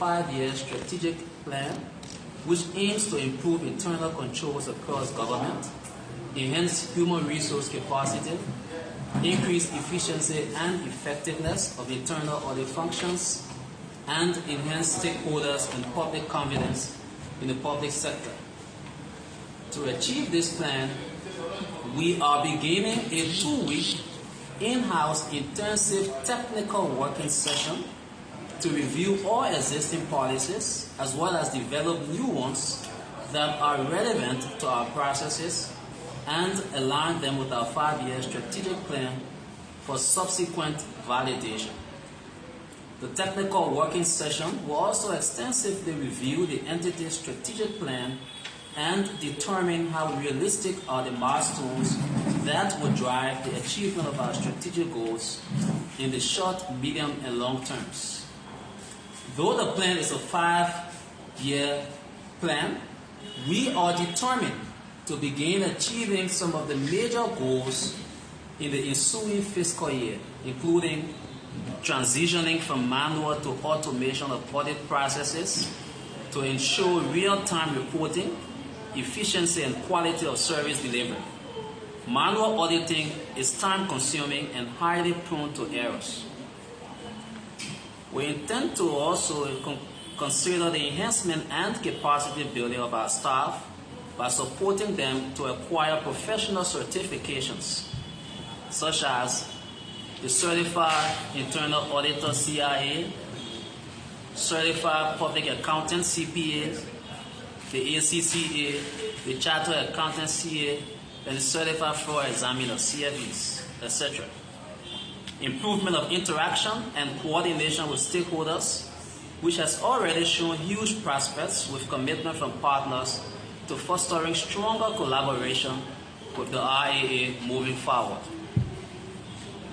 5-year strategic plan which aims to improve internal controls across government, enhance human resource capacity, increase efficiency and effectiveness of internal audit functions, and enhance stakeholders and public confidence in the public sector. To achieve this plan, we are beginning a 2-week in-house intensive technical working session to review all existing policies as well as develop new ones that are relevant to our processes and align them with our 5-year strategic plan for subsequent validation. The technical working session will also extensively review the entity's strategic plan and determine how realistic are the milestones that will drive the achievement of our strategic goals in the short, medium, and long terms. Though the plan is a 5-year plan, we are determined to begin achieving some of the major goals in the ensuing fiscal year, including transitioning from manual to automation of audit processes to ensure real-time reporting, efficiency, and quality of service delivery. Manual auditing is time-consuming and highly prone to errors. We intend to also consider the enhancement and capacity building of our staff by supporting them to acquire professional certifications, such as the Certified Internal Auditor CIA, Certified Public Accountant CPA, the ACCA, the Chartered Accountant CA, and the Certified Fraud Examiner CFEs, etc. Improvement of interaction and coordination with stakeholders, which has already shown huge prospects with commitment from partners to fostering stronger collaboration with the RAA moving forward.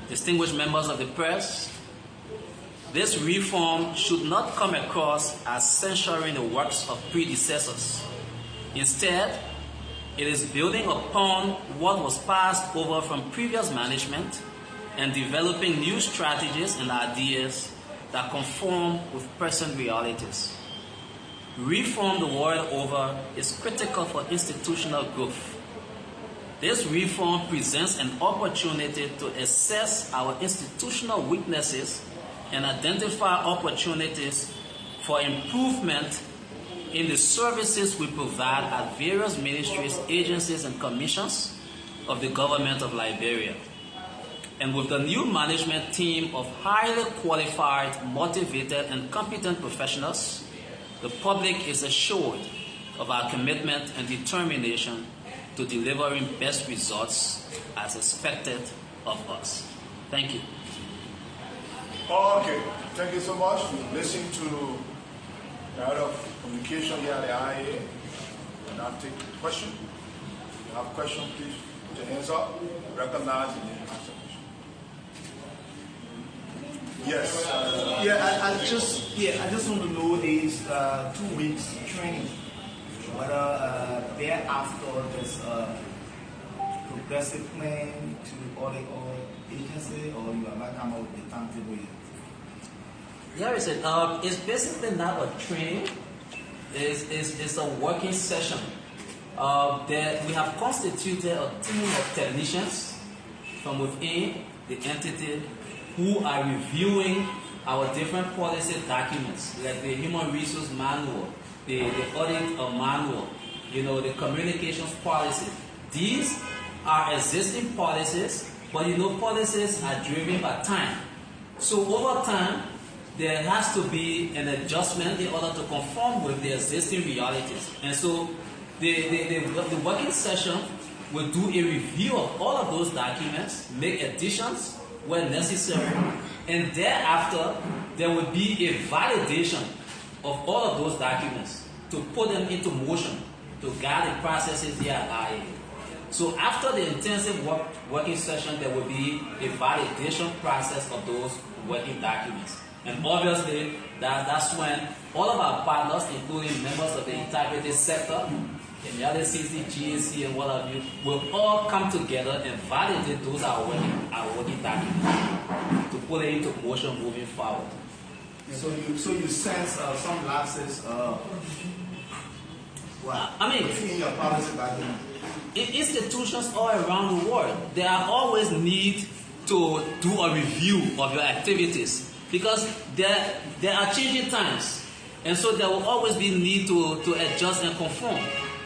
Distinguished members of the press, this reform should not come across as censuring the works of predecessors. Instead, it is building upon what was passed over from previous management and developing new strategies and ideas that conform with present realities. Reform the world over is critical for institutional growth. This reform presents an opportunity to assess our institutional weaknesses and identify opportunities for improvement in the services we provide at various ministries, agencies, and commissions of the government of Liberia. And with the new management team of highly qualified, motivated, and competent professionals, the public is assured of our commitment and determination to delivering best results as expected of us. Thank you. Okay, thank you so much. Listen to the head of communication here at the IA. And now take the question. If you have a question, please put your hands up, recognize, and then ask the question. Yes. I just want to know these 2 weeks training, whether thereafter there's a progressive plan to audit all agency, or you are not come out with the timetable yet? Yeah, it's basically not a training. It's a working session. We have constituted a team of technicians from within the entity who are reviewing our different policy documents, like the human resource manual, the audit manual, the communications policy. These are existing policies, but policies are driven by time. So over time, there has to be an adjustment in order to conform with the existing realities. And so the working session will do a review of all of those documents, make additions where necessary, and thereafter there will be a validation of all of those documents to put them into motion to guide the processes here at IA. So after the intensive working session, there will be a validation process of those working documents. And obviously, that's when all of our partners, including members of the integrity sector, the LCC, GAC, and what have you, will all come together and validate those our working documents to put it into motion moving forward. So you sense some lapses. In your policy document. Institutions all around the world, there are always need to do a review of your activities because there are changing times, and so there will always be need to adjust and conform.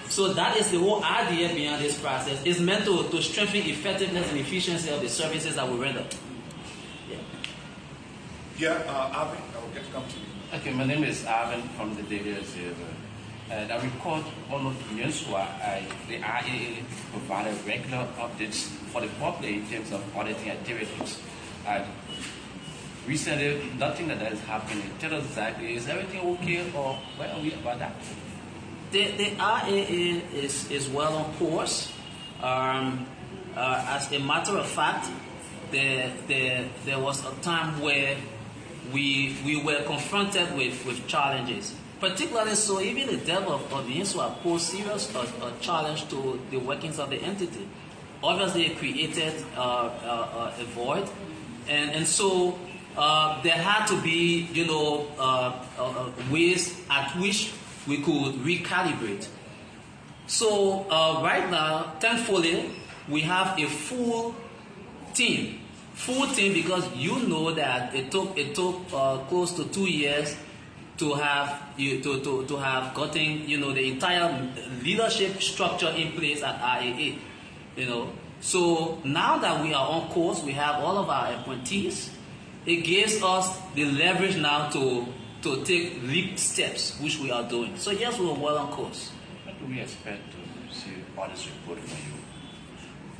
So that is the whole idea behind this process. It's meant to strengthen effectiveness and efficiency of the services that we render. Arvin, I will get to come to you. Okay, my name is Arvin from the Daily Observer. And I record almost years where the IAA provided regular updates for the public in terms of auditing activities. Recently, nothing that is happening. Tell us exactly, is everything okay or where are we about that? The IAA is well on course. As a matter of fact, there was a time where we were confronted with challenges. Particularly so, even the devil of the insula posed serious challenge to the workings of the entity. Obviously, it created a void, and so there had to be, ways at which we could recalibrate. So right now, thankfully, we have a full team because you know that it took close to 2 years to have gotten the entire leadership structure in place at IAA. So now that we are on course, we have all of our appointees. It gives us the leverage now to take leap steps, which we are doing. So yes, we are well on course. What do we expect to see audit report from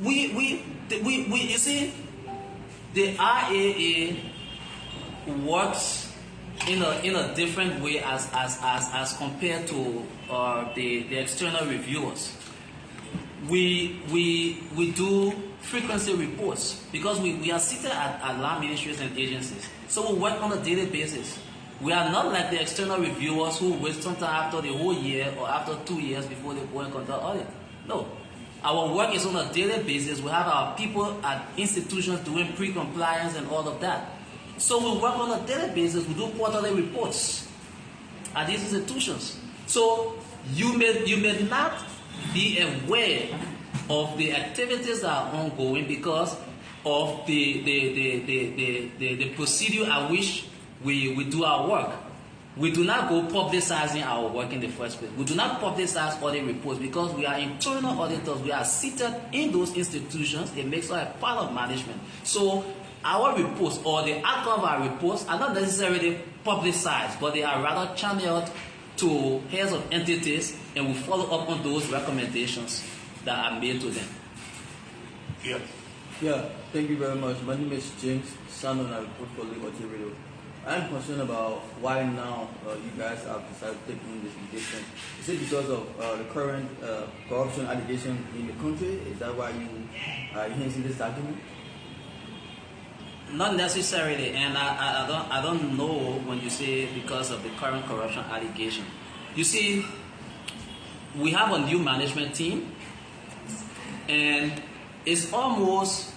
you? You see, the IAA works in a different way as compared to the external reviewers. We do frequency reports because we are seated at land ministries and agencies. So we work on a daily basis. We are not like the external reviewers who wait sometime after the whole year or after 2 years before they go and conduct audit. No. Our work is on a daily basis. We have our people at institutions doing pre-compliance and all of that. So we work on a daily basis. We do quarterly reports at these institutions. So you may not be aware of the activities that are ongoing because of the procedure at which we do our work. We do not go publicizing our work in the first place. We do not publicize audit reports because we are internal auditors. We are seated in those institutions. It makes us a part of management. So our reports or the outcome of our reports are not necessarily publicized, but they are rather channeled to heads of entities, and we follow up on those recommendations that are made to them. Yeah, thank you very much. My name is James Sandon. I report for Liberty Radio. I'm concerned about why now you guys have decided to take in this litigation. Is it because of the current corruption allegation in the country? Is that why you are enhancing this document? Not necessarily, and I don't know when you say because of the current corruption allegation. You see, we have a new management team, and it's almost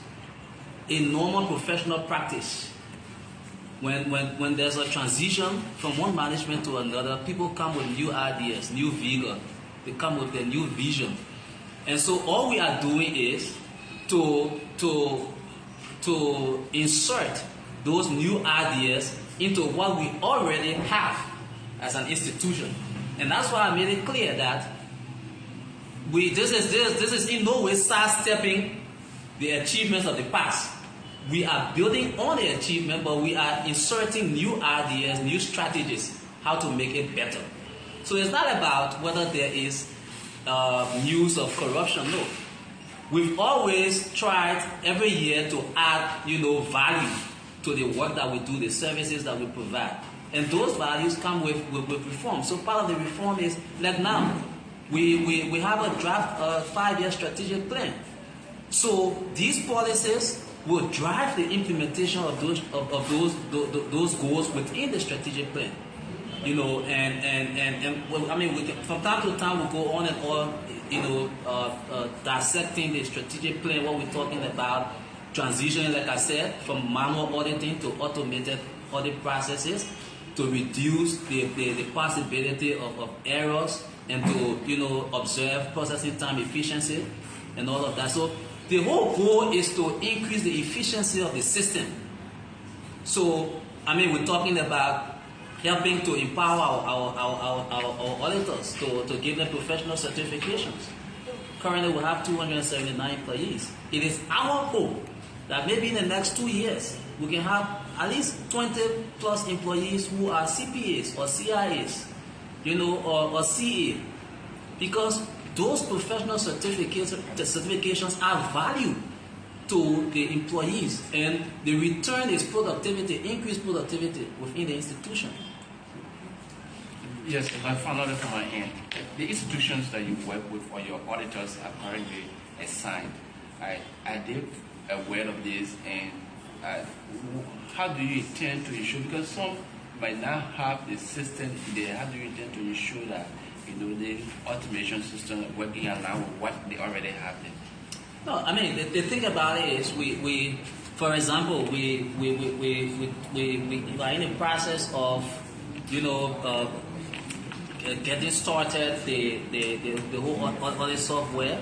a normal professional practice. When there's a transition from one management to another, people come with new ideas, new vigor. They come with their new vision, and so all we are doing is to insert those new ideas into what we already have as an institution. And that's why I made it clear that this is in no way sidestepping the achievements of the past. We are building on the achievement, but we are inserting new ideas, new strategies, how to make it better. So it's not about whether there is news of corruption, no. We've always tried every year to add, value to the work that we do, the services that we provide. And those values come with reform. So part of the reform is, like now, we have a draft 5-year strategic plan. So these policies will drive the implementation of those goals within the strategic plan. From time to time we go on and on, dissecting the strategic plan, what we're talking about, transitioning, like I said, from manual auditing to automated audit processes. to reduce the possibility of errors and to observe processing time efficiency and all of that. So the whole goal is to increase the efficiency of the system. So we're talking about helping to empower our auditors to give them professional certifications. Currently, we have 279 employees. It is our hope that maybe in the next 2 years, we can have at least 20 plus employees who are CPAs or CIAs, or CA, because those professional certifications are value to the employees, and the return is productivity, increased productivity within the institution. Yes, if I found out from my end, the institutions that you work with or your auditors are currently assigned. Are they aware of this, and how do you intend to ensure, because some might not have the system there, how do you intend to ensure that the automation system working along with what they already have there? No, the thing about it is we for example, we are in the process of getting started the whole audit software.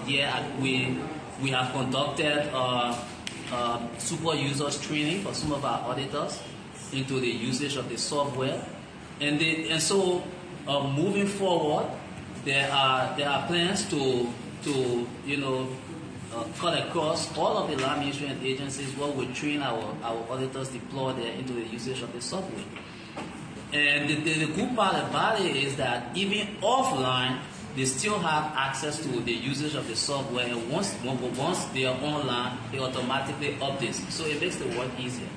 We have conducted super users training for some of our auditors into the usage of the software, and so moving forward, there are plans to cut across all of the land management agencies where we train our auditors, deploy there into the usage of the software. And the good part about it is that even offline, they still have access to the usage of the software, and once they are online, they automatically update. So it makes the work easier.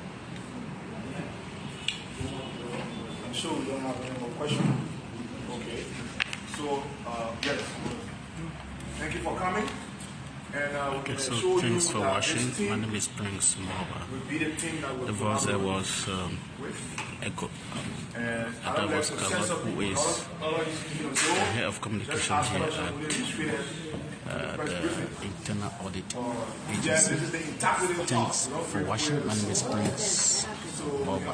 I'm sure we don't have any more questions. Okay. So, yes. Thank you for coming. And okay, so thanks for watching. My name is Prince Mova. The voice there was Echo. That was Kabak, who is the head of communication here at the Internal Audit Agency. Thanks for watching. My name is Prince Mova.